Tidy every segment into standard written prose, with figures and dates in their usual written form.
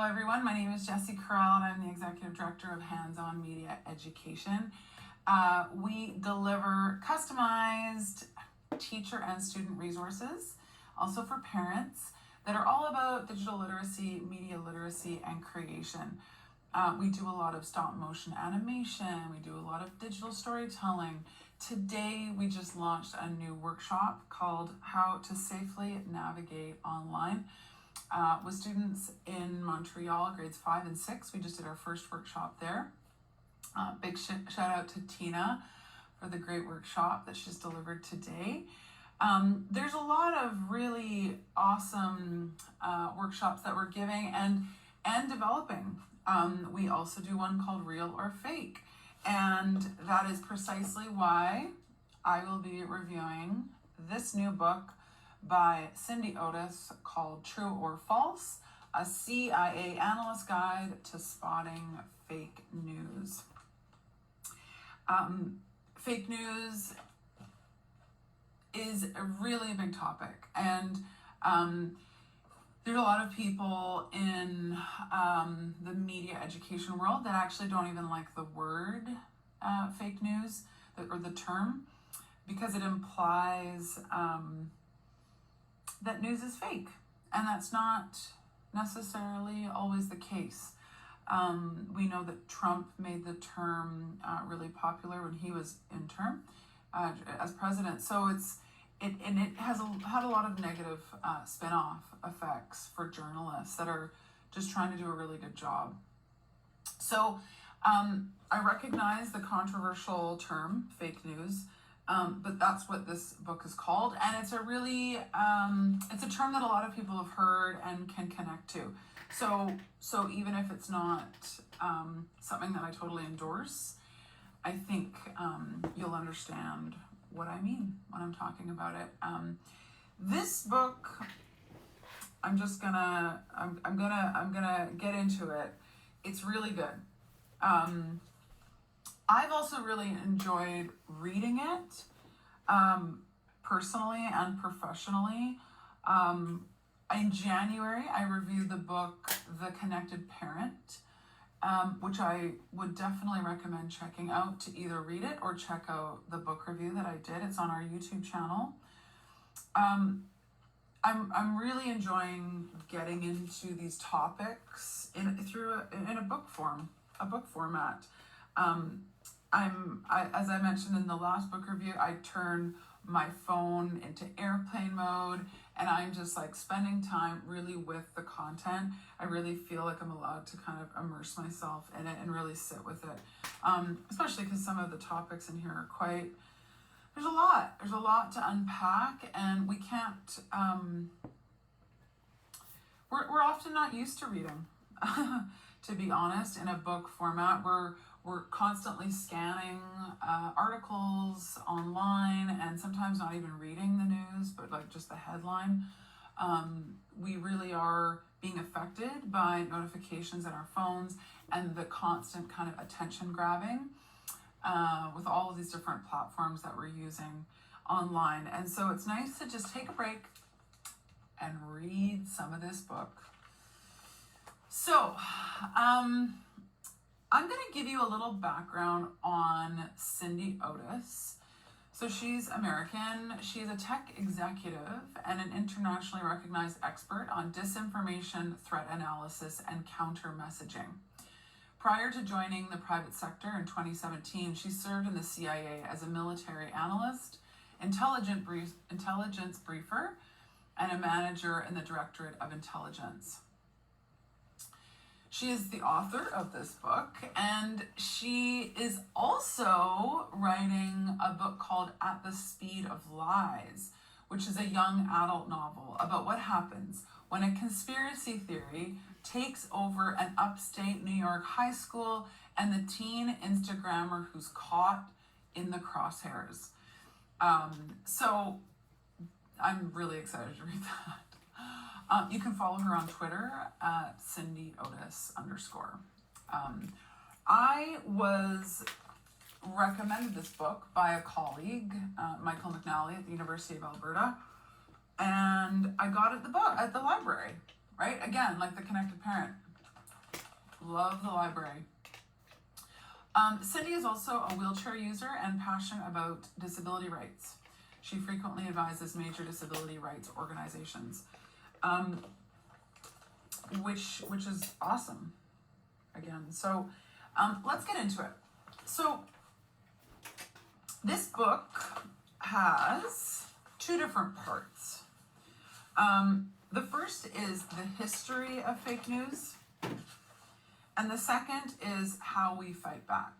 everyone. My name is Jessie Corral, and I'm the Executive Director of Hands-On Media Education. We deliver customized teacher and student resources, also for parents, that are all about digital literacy, media literacy, and creation. We do a lot of stop motion animation. We do a lot of digital storytelling. Today, we just launched a new workshop called How to Safely Navigate Online with students in Montreal, grades 5 and 6. We just did our first workshop there. Big shout out to Tina for the great workshop that she's delivered today. There's a lot of really awesome workshops that we're giving and developing. We also do one called Real or Fake, and that is precisely why I will be reviewing this new book by Cindy Otis called True or False, a CIA Analyst Guide to Spotting Fake News. Fake news is a really big topic, and there's a lot of people in the media education world that actually don't even like the word fake news or the term, because it implies that news is fake, and that's not necessarily always the case. We know that Trump made the term really popular when he was in term as president, so it has had a lot of negative spin-off effects for journalists that are just trying to do a really good job. So I recognize the controversial term fake news, but that's what this book is called, and it's a really it's a term that a lot of people have heard and can connect to. So even if it's not something that I totally endorse, I think you'll understand what I mean when I'm talking about it. This book, I'm gonna get into it. It's really good. I've also really enjoyed reading it, personally and professionally. In January, I reviewed the book, The Connected Parent, which I would definitely recommend checking out to either read it or check out the book review that I did. It's on our YouTube channel. I'm really enjoying getting into these topics in a book format. As I mentioned in the last book review, I turn my phone into airplane mode, and I'm just like spending time really with the content. I really feel like I'm allowed to kind of immerse myself in it and really sit with it, especially because some of the topics in here are quite, there's a lot to unpack, and we can't, we're often not used to reading, to be honest, in a book format. We're constantly scanning articles online, and sometimes not even reading the news, but like just the headline. We really are being affected by notifications in our phones and the constant kind of attention grabbing with all of these different platforms that we're using online. And so it's nice to just take a break and read some of this book. So, I'm going to give you a little background on Cindy Otis. So she's American. She's a tech executive and an internationally recognized expert on disinformation, threat analysis, and counter messaging. Prior to joining the private sector in 2017, she served in the CIA as a military analyst, intelligence briefer, and a manager in the Directorate of Intelligence. She is the author of this book, and she is also writing a book called At the Speed of Lies, which is a young adult novel about what happens when a conspiracy theory takes over an upstate New York high school and the teen Instagrammer who's caught in the crosshairs. So I'm really excited to read that. You can follow her on Twitter at CindyOtis_. I was recommended this book by a colleague, Michael McNally at the University of Alberta, and I got it at the library, right? Again, like The Connected Parent. Love the library. Cindy is also a wheelchair user and passionate about disability rights. She frequently advises major disability rights organizations, which is awesome. Again, so let's get into it. So this book has two different parts. The first is the history of fake news, and the second is how we fight back.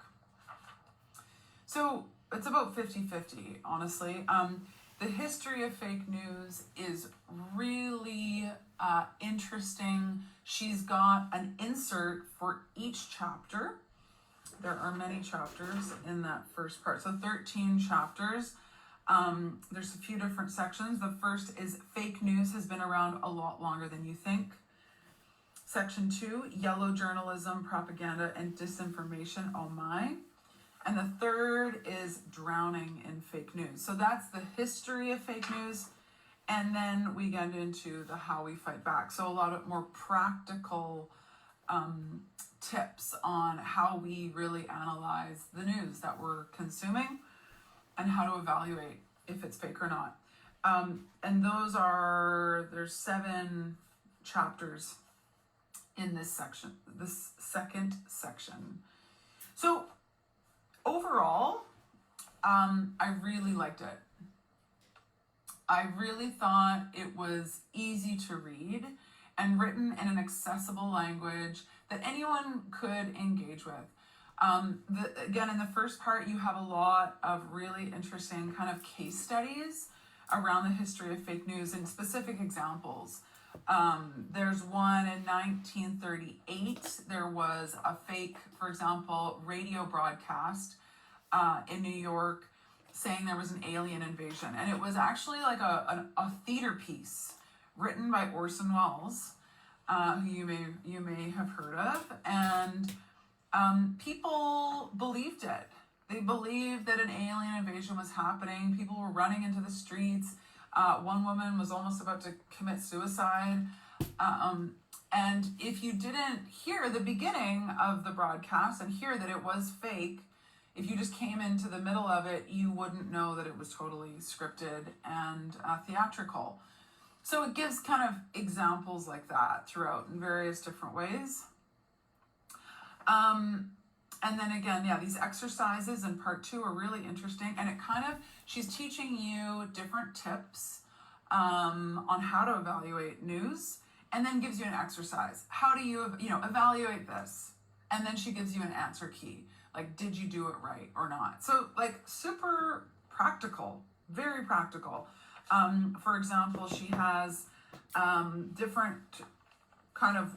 So it's about 50-50, honestly. The history of fake news is really interesting. She's got an insert for each chapter. There are many chapters in that first part. So 13 chapters. There's a few different sections. The first is fake news has been around a lot longer than you think. Section 2, yellow journalism, propaganda, and disinformation. Oh my. And the third is drowning in fake news. So that's the history of fake news. And then we get into the how we fight back. So a lot of more practical tips on how we really analyze the news that we're consuming and how to evaluate if it's fake or not. And there's 7 chapters in this section, this second section. So overall, I really liked it. I really thought it was easy to read and written in an accessible language that anyone could engage with. Again, in the first part, you have a lot of really interesting kind of case studies around the history of fake news and specific examples. There's one in 1938. There was a fake, for example, radio broadcast in New York saying there was an alien invasion. And it was actually like a theater piece written by Orson Welles, who you may have heard of. And people believed it. They believed that an alien invasion was happening. People were running into the streets. One woman was almost about to commit suicide. And if you didn't hear the beginning of the broadcast and hear that it was fake, if you just came into the middle of it, you wouldn't know that it was totally scripted and theatrical. So it gives kind of examples like that throughout in various different ways. And then again, yeah, these exercises in part 2 are really interesting. And it kind of, she's teaching you different tips on how to evaluate news, and then gives you an exercise. How do you evaluate this? And then she gives you an answer key. Like, did you do it right or not? So like super practical, very practical. For example, she has different kind of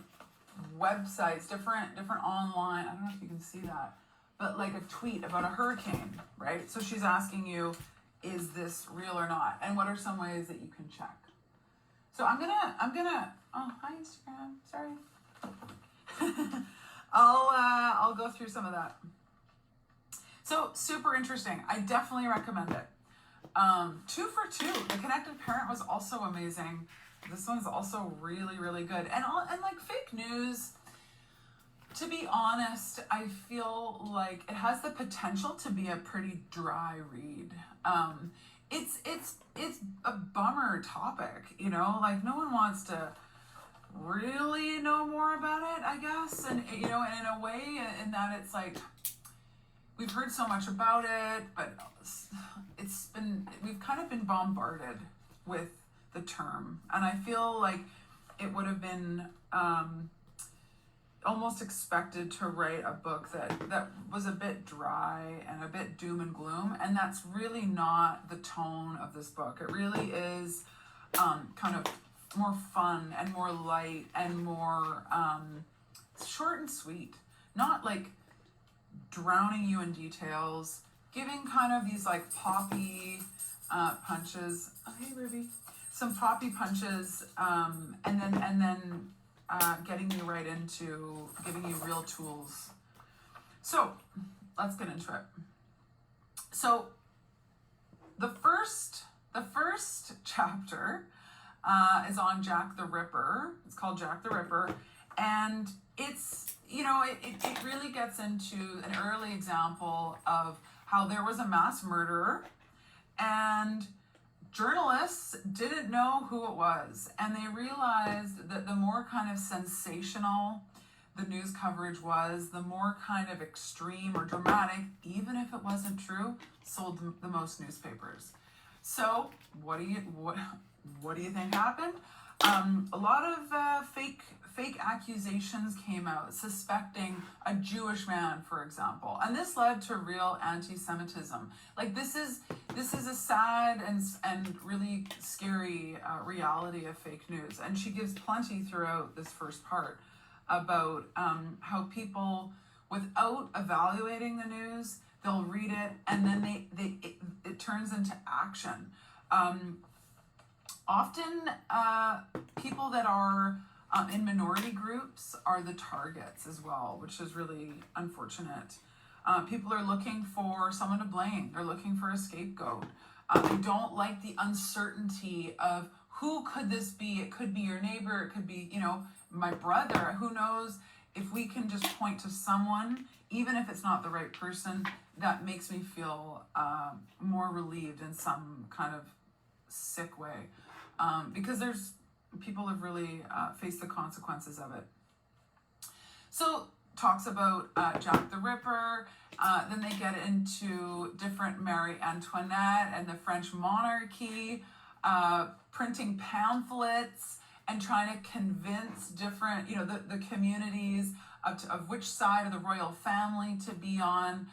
websites, different online, I don't know if you can see that, but like a tweet about a hurricane, right? So she's asking you, is this real or not? And what are some ways that you can check? So I'm gonna, oh, hi Instagram, sorry. I'll go through some of that. So super interesting. I definitely recommend it. 2 for 2. The Connected Parent was also amazing. This one's also really, really good. And like fake news, to be honest, I feel like it has the potential to be a pretty dry read. It's a bummer topic, like no one wants to really know more about it, I guess. And, and in a way, in that it's like, we've heard so much about it, but we've kind of been bombarded with the term. And I feel like it would have been almost expected to write a book that was a bit dry and a bit doom and gloom. And that's really not the tone of this book. It really is kind of more fun and more light and more short and sweet. Not like drowning you in details, giving kind of these like poppy punches. Oh, hey Ruby. Some poppy punches, and then getting you right into giving you real tools. So let's get into it. So the first chapter is on Jack the Ripper. It's called Jack the Ripper, and it's it really gets into an early example of how there was a mass murderer and journalists didn't know who it was. And they realized that the more kind of sensational the news coverage was, the more kind of extreme or dramatic, even if it wasn't true, sold the most newspapers. So what do you think happened? A lot of fake accusations came out suspecting a Jewish man, for example, and this led to real anti-Semitism. Like this is a sad and really scary reality of fake news, and she gives plenty throughout this first part about how people, without evaluating the news, they'll read it and then it turns into action. Often people that are in minority groups are the targets as well, which is really unfortunate. People are looking for someone to blame. They're looking for a scapegoat. They don't like the uncertainty of who could this be? It could be your neighbor. It could be, my brother. Who knows? If we can just point to someone, even if it's not the right person, that makes me feel more relieved in some kind of sick way. Because people have really faced the consequences of it. So talks about Jack the Ripper. Then they get into different Marie Antoinette and the French monarchy, printing pamphlets and trying to convince different, the communities of which side of the royal family to be on.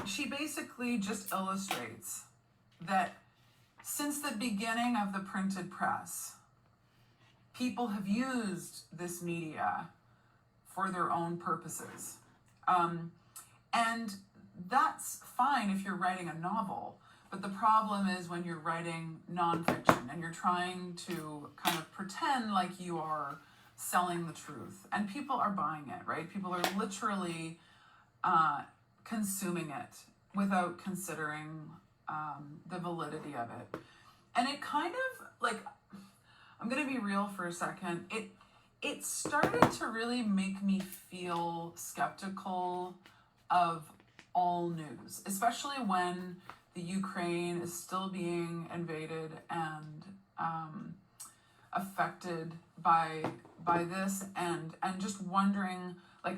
She basically just illustrates that since the beginning of the printed press, people have used this media for their own purposes. And that's fine if you're writing a novel, but the problem is when you're writing nonfiction and you're trying to kind of pretend like you are selling the truth, and people are buying it, right? People are literally consuming it without considering the validity of it. And it kind of, like, I'm going to be real for a second. It started to really make me feel skeptical of all news, especially when the Ukraine is still being invaded and affected by this, and just wondering, like,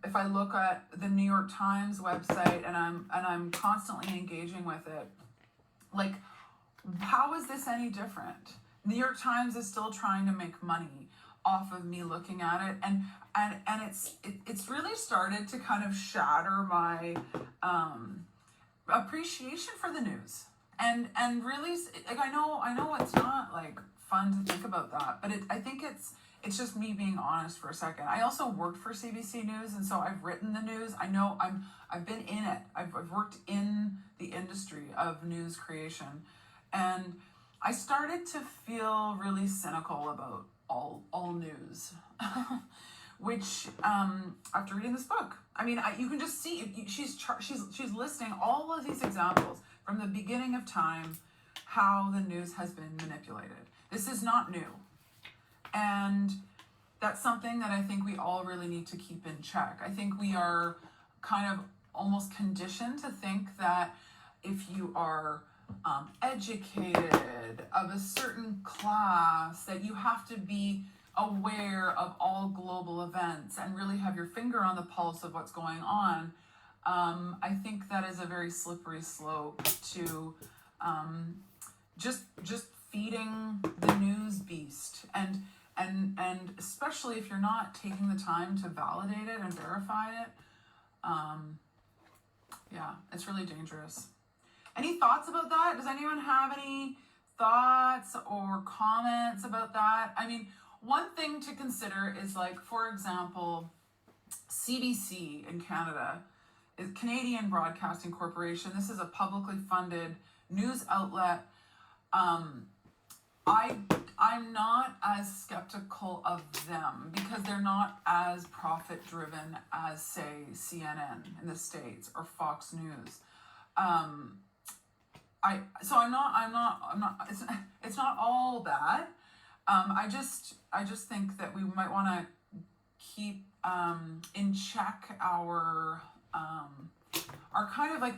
if I look at the New York Times website and I'm constantly engaging with it, like, how is this any different? New York Times is still trying to make money off of me looking at it, and it's really started to kind of shatter my appreciation for the news, and really, like, I know it's not like fun to think about that, but I think it's just me being honest for a second. I also worked for CBC News, and so I've written the news. I know I've been in it. I've worked in the industry of news creation, and I started to feel really cynical about all news, which after reading this book, I mean, you can just see she's listing all of these examples from the beginning of time, how the news has been manipulated. This is not new. And that's something that I think we all really need to keep in check. I think we are kind of almost conditioned to think that if you are educated, of a certain class, that you have to be aware of all global events and really have your finger on the pulse of what's going on. I think that is a very slippery slope to just feeding the news beast, and especially if you're not taking the time to validate it and verify it. Yeah, it's really dangerous. Any thoughts about that? Does anyone have any thoughts or comments about that? I mean, one thing to consider is, like, for example, CBC in Canada is Canadian Broadcasting Corporation. This is a publicly funded news outlet. I'm not as skeptical of them because they're not as profit driven as, say, CNN in the States or Fox News. I'm not. It's not all bad. I just think that we might want to keep in check our kind of like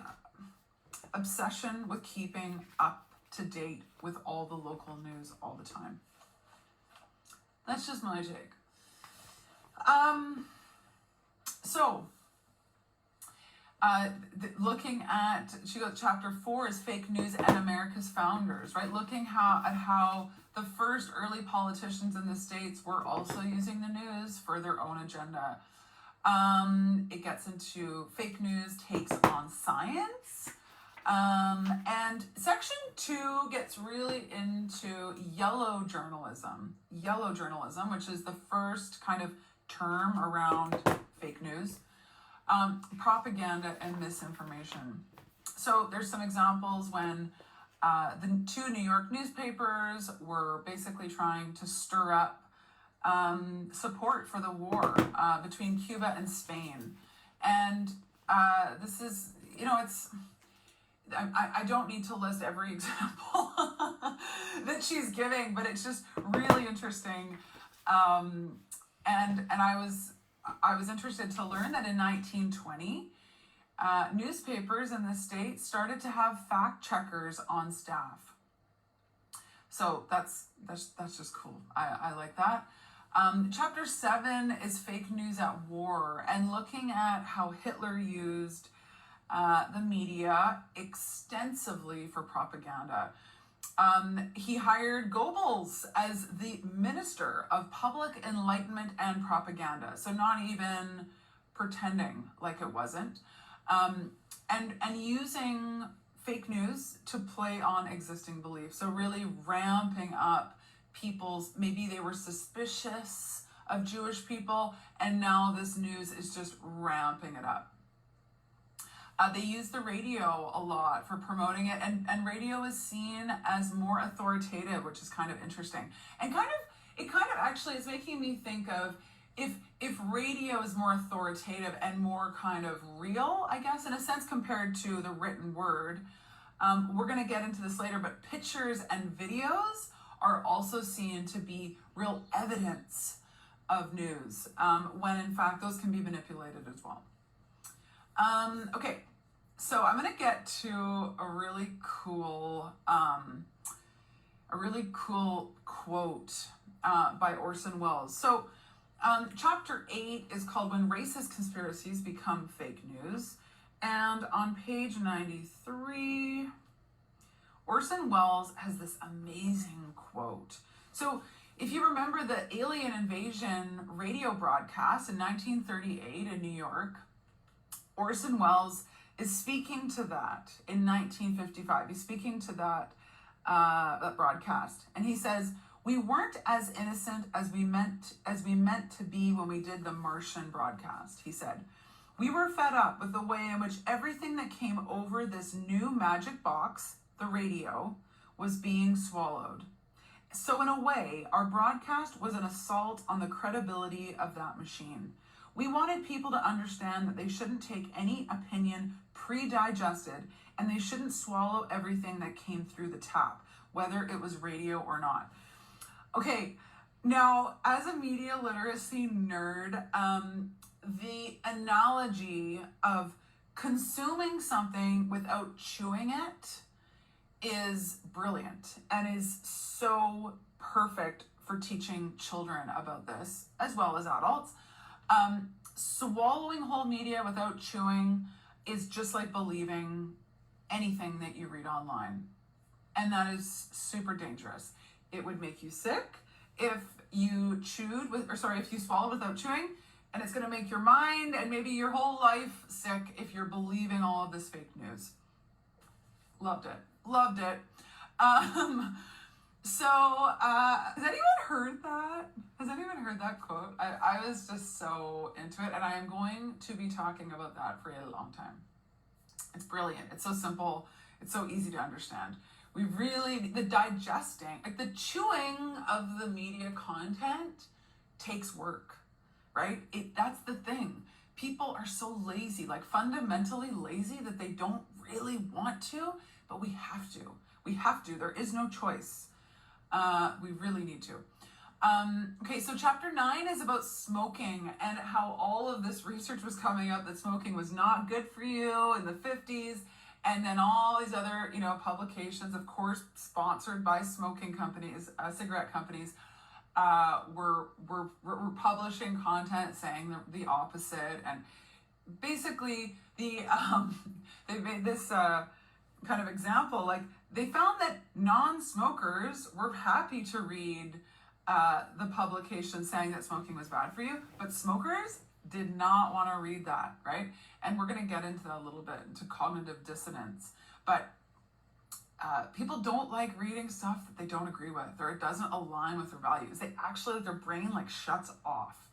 obsession with keeping up to date with all the local news all the time. That's just my take. Looking at, she goes, chapter 4 is fake news and America's founders, right? Looking at how the first early politicians in the States were also using the news for their own agenda. It gets into fake news takes on science. And section 2 gets really into yellow journalism, which is the first kind of term around fake news. Propaganda and misinformation. So there's some examples when the 2 New York newspapers were basically trying to stir up support for the war between Cuba and Spain. And this is, I don't need to list every example that she's giving, but it's just really interesting. And I was interested to learn that in 1920, newspapers in the States started to have fact checkers on staff. So that's just cool. I like that. Chapter 7 is fake news at war, and looking at how Hitler used the media extensively for propaganda. He hired Goebbels as the Minister of Public Enlightenment and Propaganda. So not even pretending like it wasn't. And using fake news to play on existing beliefs. So really ramping up people's, maybe they were suspicious of Jewish people, and now this news is just ramping it up. They use the radio a lot for promoting it, and radio is seen as more authoritative, which is kind of interesting. And it actually is making me think of if radio is more authoritative and more kind of real, I guess, in a sense, compared to the written word. We're going to get into this later, but pictures and videos are also seen to be real evidence of news, when in fact those can be manipulated as well. Okay, so I'm going to get to a really cool quote by Orson Welles. So chapter 8 is called When Racist Conspiracies Become Fake News. And on page 93, Orson Welles has this amazing quote. So if you remember the alien invasion radio broadcast in 1938 in New York, Orson Welles is speaking to that in 1955. He's speaking to that broadcast. And he says, "We weren't as innocent as we meant to be when we did the Martian broadcast," he said. "We were fed up with the way in which everything that came over this new magic box, the radio, was being swallowed. So in a way, our broadcast was an assault on the credibility of that machine. We wanted people to understand that they shouldn't take any opinion pre-digested, and they shouldn't swallow everything that came through the tap, whether it was radio or not." Okay, now as a media literacy nerd, the analogy of consuming something without chewing it is brilliant and is so perfect for teaching children about this, as well as adults. Swallowing whole media without chewing is just like believing anything that you read online. And that is super dangerous. It would make you sick if you if you swallowed without chewing, and it's going to make your mind and maybe your whole life sick if you're believing all of this fake news. Loved it. Has anyone heard that? Has anyone heard that quote? I was just so into it, and I am going to be talking about that for a long time. It's brilliant. It's so simple. It's so easy to understand. The digesting, like the chewing of the media content takes work, right? That's the thing. People are so lazy, like fundamentally lazy, that they don't really want to, but we have to. There is no choice. We really need to. Okay, so chapter 9 is about smoking and how all of this research was coming up that smoking was not good for you in the 50s. And then all these other, publications, of course, sponsored by smoking companies, cigarette companies, were publishing content saying the opposite. And basically, they made this kind of example. Like, they found that non-smokers were happy to read the publication saying that smoking was bad for you, but smokers did not want to read that, right? And we're going to get into that a little bit, into cognitive dissonance. But people don't like reading stuff that they don't agree with, or it doesn't align with their values. They actually, their brain shuts off.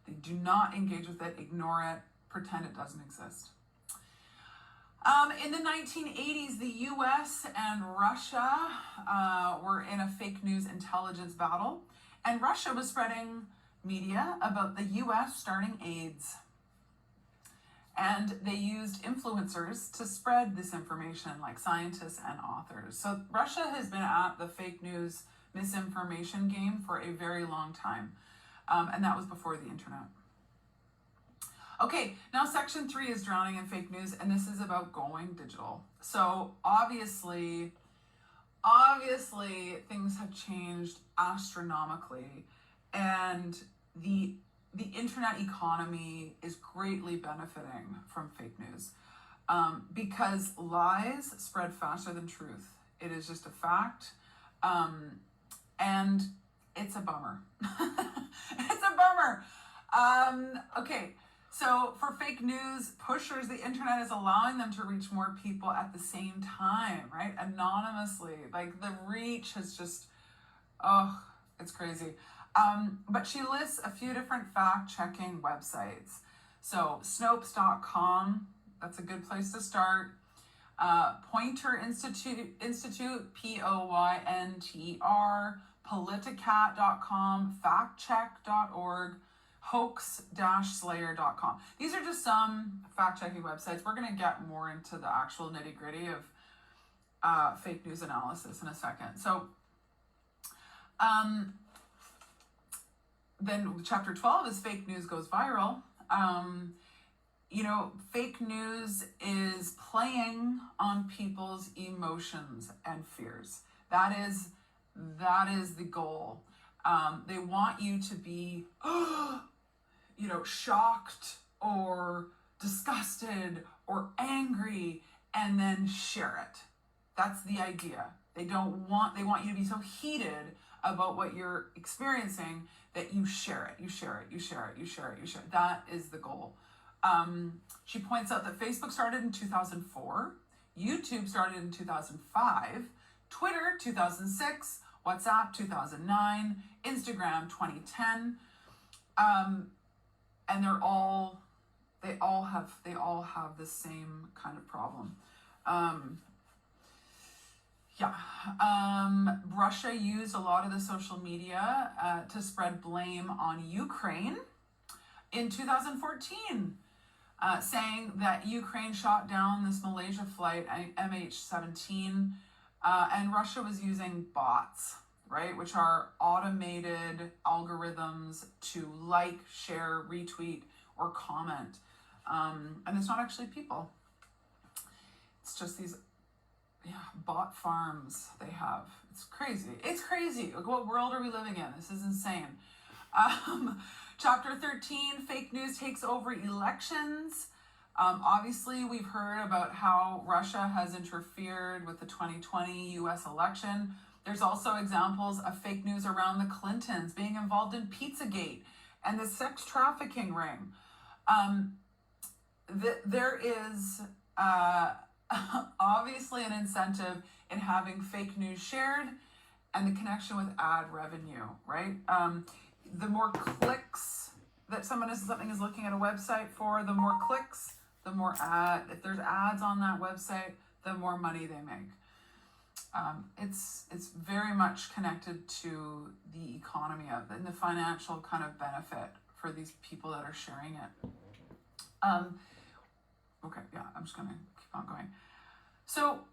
They do not engage with it, ignore it, pretend it doesn't exist. In the 1980s, the US and Russia were in a fake news intelligence battle, and Russia was spreading media about the US starting AIDS. And they used influencers to spread this information, like scientists and authors. So Russia has been at the fake news misinformation game for a very long time. And that was before the internet. Okay, now section 3 is drowning in fake news, and this is about going digital. So obviously things have changed astronomically, and the internet economy is greatly benefiting from fake news because lies spread faster than truth. It is just a fact, and it's a bummer. It's a bummer. Okay. So for fake news pushers, the internet is allowing them to reach more people at the same time, right? Anonymously. Like, the reach has just, it's crazy. But she lists a few different fact-checking websites. So Snopes.com, that's a good place to start. Poynter Institute, Poyntr, Politicat.com, factcheck.org, hoax-slayer.com. These are just some fact-checking websites. We're going to get more into the actual nitty-gritty of fake news analysis in a second. So then chapter 12 is fake news goes viral. Fake news is playing on people's emotions and fears. That is the goal. They want you to be, shocked or disgusted or angry, and then share it. That's the idea. They want you to be so heated about what you're experiencing that you share it. That is the goal. She points out that Facebook started in 2004, YouTube started in 2005, Twitter 2006, WhatsApp 2009, Instagram 2010, and they all have the same kind of problem. Russia used a lot of the social media to spread blame on Ukraine in 2014, saying that Ukraine shot down this Malaysia flight, MH17, and Russia was using bots, right, which are automated algorithms to like, share, retweet, or comment. And it's not actually people. It's just these bot farms they have. It's crazy. What world are we living in? This is insane. Chapter 13, fake news takes over elections. Obviously, we've heard about how Russia has interfered with the 2020 US election. There's also examples of fake news around the Clintons being involved in Pizzagate and the sex trafficking ring. There is obviously an incentive in having fake news shared and the connection with ad revenue, right? The more clicks that something is looking at a website for, the more clicks, the more if there's ads on that website, the more money they make. It's very much connected to the economy and the financial kind of benefit for these people that are sharing it. I'm just gonna keep on going. So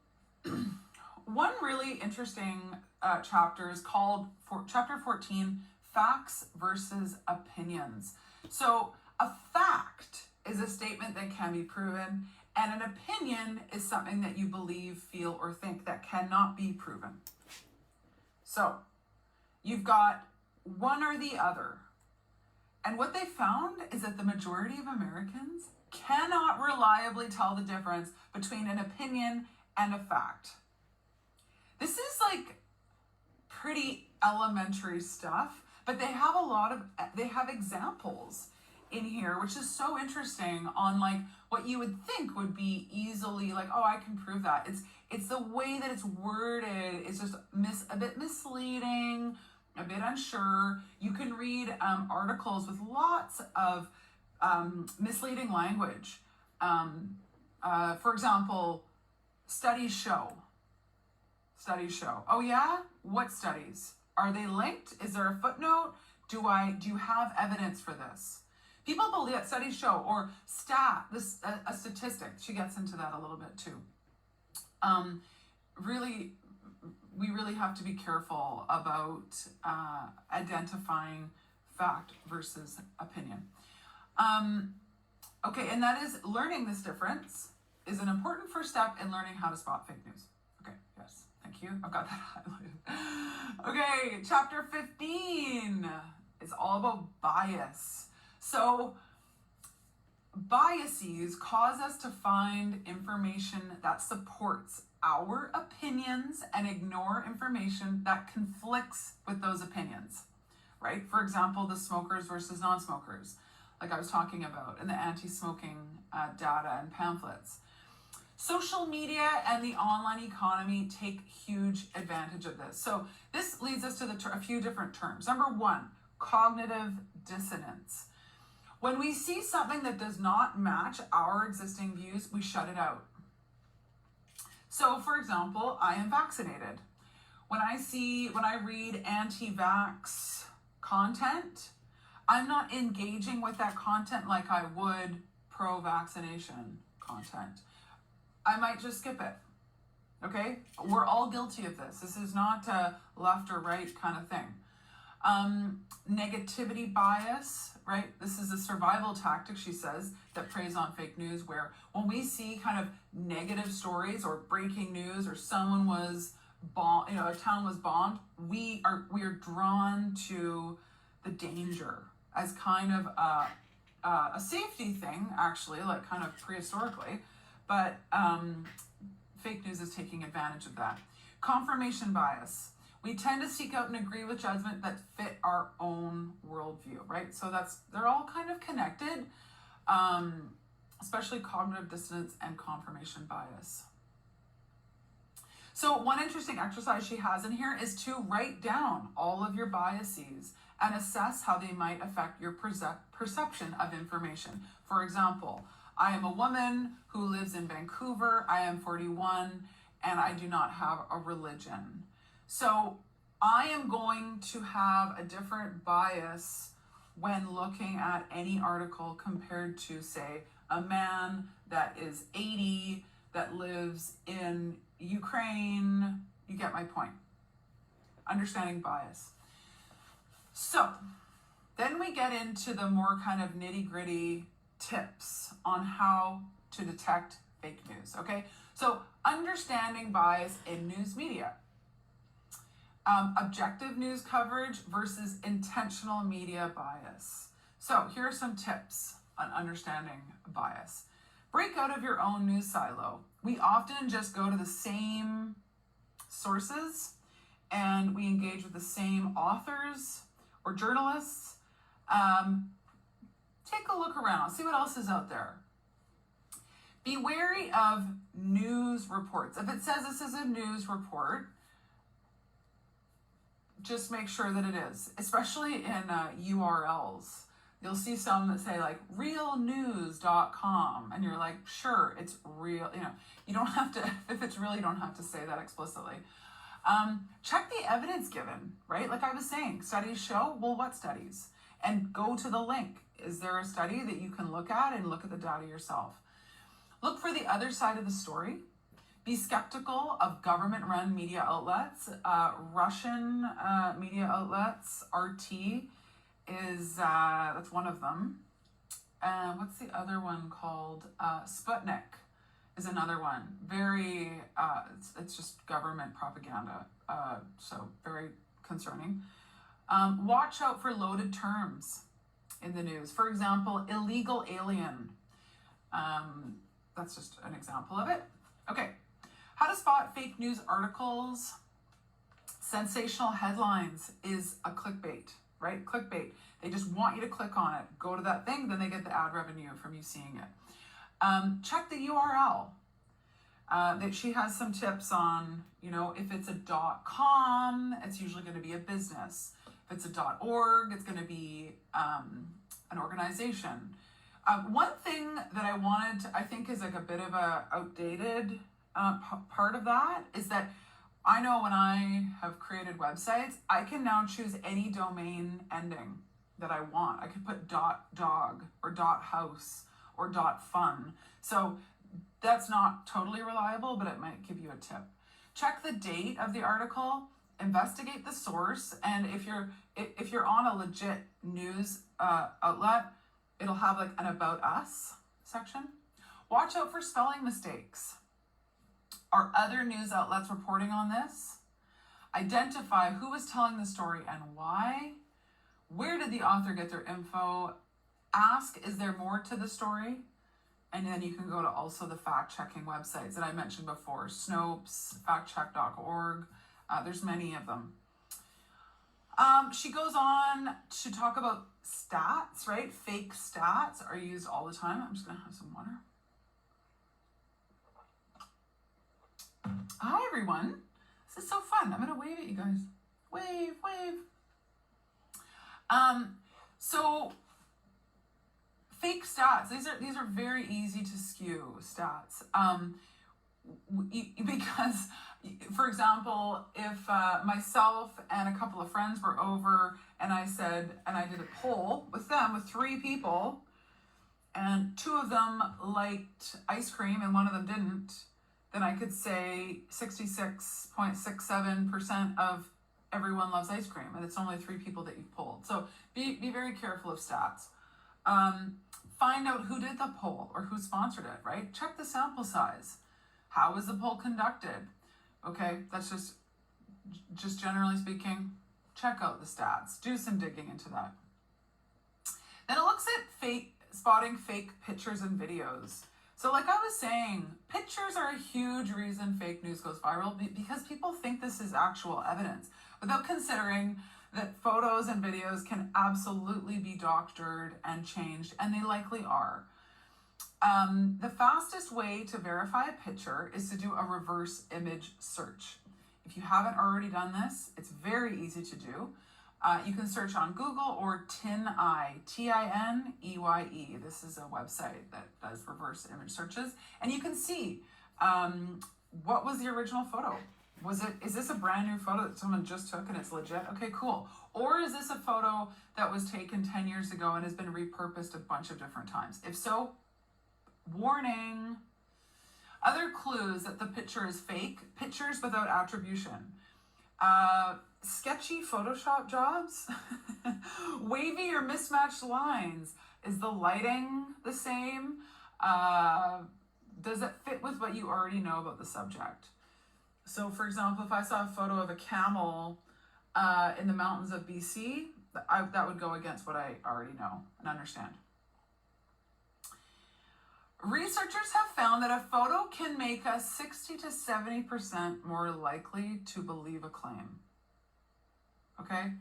one really interesting chapter is called chapter 14, Facts versus Opinions. So a fact is a statement that can be proven, and an opinion is something that you believe, feel, or think that cannot be proven. So you've got one or the other. And what they found is that the majority of Americans cannot reliably tell the difference between an opinion and a fact. This is like pretty elementary stuff, but they have examples in here, which is so interesting on like what you would think would be easily like, oh, I can prove that. It's the way that it's worded. It's just a bit misleading, a bit unsure. You can read articles with lots of misleading language. For example, studies show. Oh yeah? What studies? Are they linked? Is there a footnote? Do you have evidence for this? People believe that studies show, or a statistic. She gets into that a little bit too. We really have to be careful about identifying fact versus opinion. Okay, and that is learning this difference is an important first step in learning how to spot fake news. Okay, yes, thank you. I've got that highlighted. Okay, chapter 15 is all about bias. So biases cause us to find information that supports our opinions and ignore information that conflicts with those opinions, right? For example, the smokers versus non-smokers, like I was talking about, and the anti-smoking data and pamphlets. Social media and the online economy take huge advantage of this. So this leads us to a few different terms. Number one, cognitive dissonance. When we see something that does not match our existing views, we shut it out. So for example, I am vaccinated. When I read anti-vax content, I'm not engaging with that content like I would pro-vaccination content. I might just skip it. Okay? We're all guilty of this. This is not a left or right kind of thing. Negativity bias, right? This is a survival tactic, she says, that preys on fake news, where when we see kind of negative stories or breaking news, or someone was bombed, a town was bombed, we are drawn to the danger as kind of a safety thing, actually, like kind of prehistorically, but fake news is taking advantage of that. Confirmation bias. We tend to seek out and agree with judgment that fit our own worldview, right? So they're all kind of connected, especially cognitive dissonance and confirmation bias. So one interesting exercise she has in here is to write down all of your biases and assess how they might affect your perception of information. For example, I am a woman who lives in Vancouver, I am 41, and I do not have a religion. So I am going to have a different bias when looking at any article compared to, say, a man that is 80 that lives in Ukraine. You get my point. Understanding bias. So then we get into the more kind of nitty-gritty tips on how to detect fake news, okay? So understanding bias in news media. Objective news coverage versus intentional media bias. So here are some tips on understanding bias. Break out of your own news silo. We often just go to the same sources and we engage with the same authors or journalists. Take a look around, see what else is out there. Be wary of news reports. If it says this is a news report, just make sure that it is, especially in URLs. You'll see some that say like realnews.com and you're like, sure, it's real. You don't have to, if it's real, you don't have to say that explicitly. Check the evidence given, right? Like I was saying, studies show, well, what studies? And go to the link. Is there a study that you can look at and look at the data yourself? Look for the other side of the story. Be skeptical of government-run media outlets. Russian media outlets, RT is, that's one of them. What's the other one called? Sputnik is another one. Very, it's just government propaganda, so very concerning. Watch out for loaded terms in the news. For example, illegal alien. That's just an example of it. Okay, how to spot fake news articles. Sensational headlines is a clickbait, right? Clickbait. They just want you to click on it. Go to that thing, then they get the ad revenue from you seeing it. Check the URL. That she has some tips on, you know, if it's a .com, it's usually going to be a business. If it's a .org, it's going to be an organization. One thing that I think is like a bit of a outdated part of that is that I know when I have created websites, I can now choose any domain ending that I want. I could put .dog or .house or .fun. So that's not totally reliable, but it might give you a tip. Check the date of the article, investigate the source, and if you're on a legit news outlet, it'll have like an About Us section. Watch out for spelling mistakes. Are other news outlets reporting on this? Identify who is telling the story and why. Where did the author get their info? Ask, is there more to the story? And then you can go to also the fact-checking websites that I mentioned before, Snopes, factcheck.org. There's many of them. She goes on to talk about stats, right? Fake stats are used all the time. I'm just going to have some water. Hi, everyone. This is so fun. I'm going to wave at you guys. Wave, wave. So fake stats, these are very easy to skew stats. Because, for example, if myself and a couple of friends were over and I did a poll with them, with 3 people, and 2 of them liked ice cream and one of them didn't, then I could say 66.67% of everyone loves ice cream, and it's only 3 people that you've polled. So be very careful of stats. Find out who did the poll or who sponsored it, right? Check the sample size. How was the poll conducted? Okay, that's just generally speaking, check out the stats. Do some digging into that. Then it looks at spotting fake pictures and videos. So like I was saying, pictures are a huge reason fake news goes viral because people think this is actual evidence without considering that photos and videos can absolutely be doctored and changed, and they likely are. The fastest way to verify a picture is to do a reverse image search. If you haven't already done this, it's very easy to do. You can search on Google or TinEye, T-I-N-E-Y-E. This is a website that does reverse image searches. And you can see what was the original photo. Is this a brand new photo that someone just took and it's legit? Okay, cool. Or is this a photo that was taken 10 years ago and has been repurposed a bunch of different times? If so, warning. Other clues that the picture is fake: pictures without attribution. Sketchy Photoshop jobs, wavy or mismatched lines. Is the lighting the same? Does it fit with what you already know about the subject? So for example, if I saw a photo of a camel in the mountains of BC, that would go against what I already know and understand. Researchers have found that a photo can make us 60 to 70% more likely to believe a claim. Okay?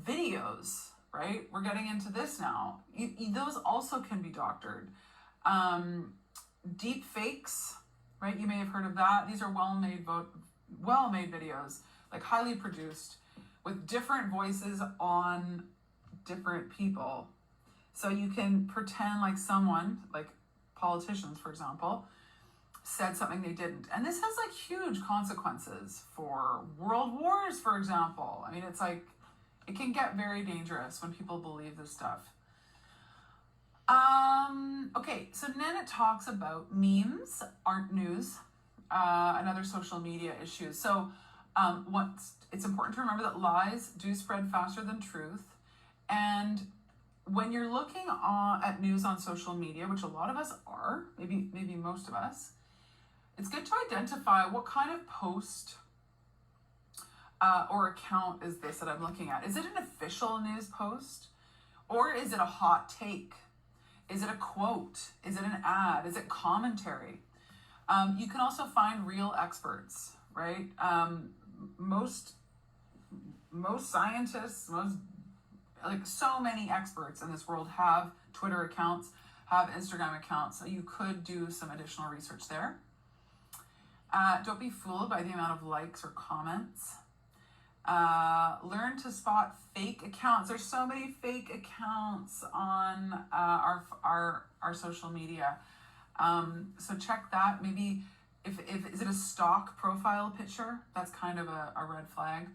Videos, right? We're getting into this now. Those also can be doctored. Deep fakes, right? You may have heard of that. These are well-made videos, like highly produced, with different voices on different people. So you can pretend like someone, like politicians, for example, said something they didn't. And this has like huge consequences for world wars, for example. I mean, it's like, it can get very dangerous when people believe this stuff. Okay, so then it talks about memes aren't news. and other social media issues. So it's important to remember that lies do spread faster than truth. And when you're looking at news on social media, which a lot of us are, maybe most of us, it's good to identify what kind of post or account is this that I'm looking at. Is it an official news post? Or is it a hot take? Is it a quote? Is it an ad? Is it commentary? You can also find real experts, right? Most scientists, so many experts in this world have Twitter accounts, have Instagram accounts, so you could do some additional research there. Don't be fooled by the amount of likes or comments. Learn to spot fake accounts. There's so many fake accounts on our social media. So check that. Maybe if is it a stock profile picture? That's kind of a red flag.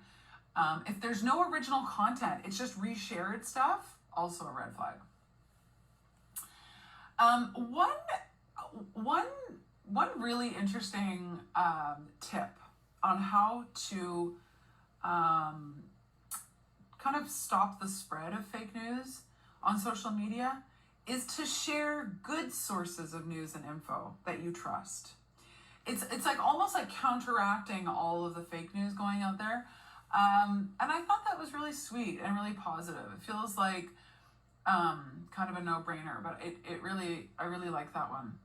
If there's no original content, it's just reshared stuff, also a red flag. One really interesting tip on how to kind of stop the spread of fake news on social media is to share good sources of news and info that you trust. It's like almost like counteracting all of the fake news going out there. And I thought that was really sweet and really positive. It feels like kind of a no-brainer, but I really like that one.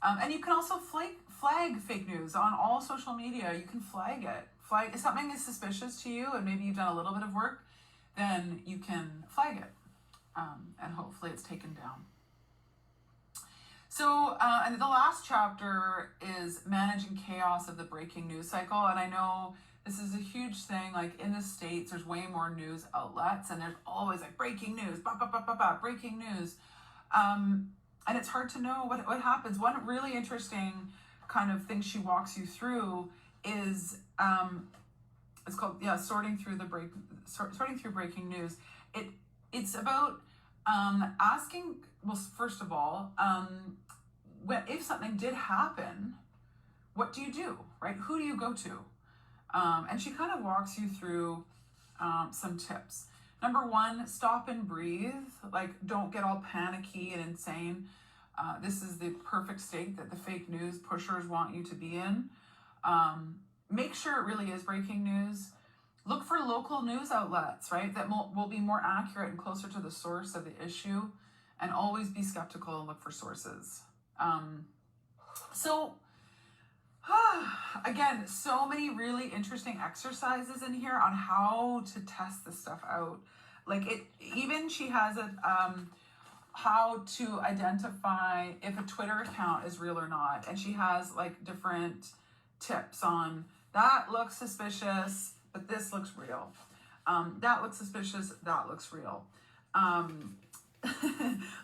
And you can also flag fake news on all social media. You can flag it. If something is suspicious to you and maybe you've done a little bit of work, then you can flag it, and hopefully it's taken down. So, and the last chapter is managing chaos of the breaking news cycle. And I know this is a huge thing. Like in the States, there's way more news outlets, and there's always like breaking news, breaking news. And it's hard to know what happens. One really interesting kind of thing she walks you through is it's called sorting through breaking news. It's about asking, well, first of all, if something did happen, what do you do, right? Who do you go to? And she kind of walks you through some tips. Number one, stop and breathe. Like, don't get all panicky and insane. This is the perfect state that the fake news pushers want you to be in. Make sure it really is breaking news. Look for local news outlets, right, that will be more accurate and closer to the source of the issue, and always be skeptical and look for sources. Again, so many really interesting exercises in here on how to test this stuff out. She has how to identify if a Twitter account is real or not. And she has like different tips on that looks suspicious, but this looks real. That looks suspicious, that looks real.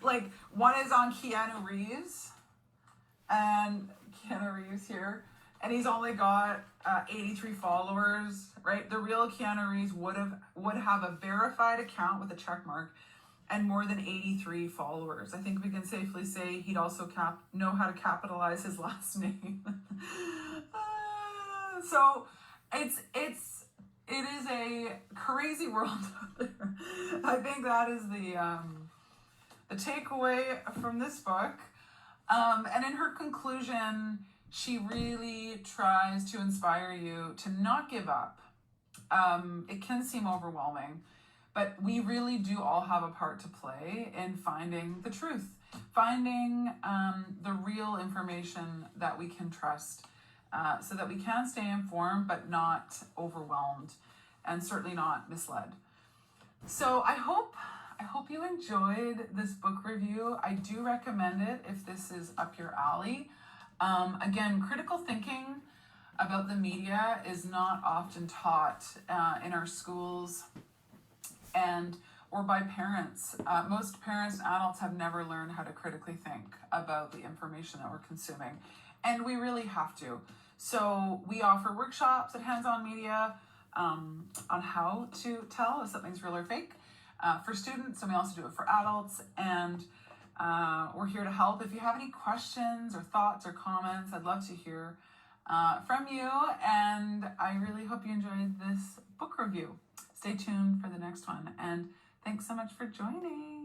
Like one is on Keanu Reeves, and Keanu Reeves here, and he's only got 83 followers, right? The real Keanu Reeves would have a verified account with a check mark and more than 83 followers. I think we can safely say he'd also know how to capitalize his last name. So it is a crazy world out there. I think that is the takeaway from this book. And in her conclusion, she really tries to inspire you to not give up. It can seem overwhelming, but we really do all have a part to play in finding the truth, finding the real information that we can trust, so that we can stay informed but not overwhelmed, and certainly not misled. So I hope you enjoyed this book review. I do recommend it if this is up your alley. Again, critical thinking about the media is not often taught in our schools or by parents. Most parents and adults have never learned how to critically think about the information that we're consuming, and we really have to. So we offer workshops at Hands-On Media on how to tell if something's real or fake for students, and we also do it for adults, and we're here to help. If you have any questions or thoughts or comments, I'd love to hear from you, and I really hope you enjoyed this book review. Stay tuned for the next one, and thanks so much for joining.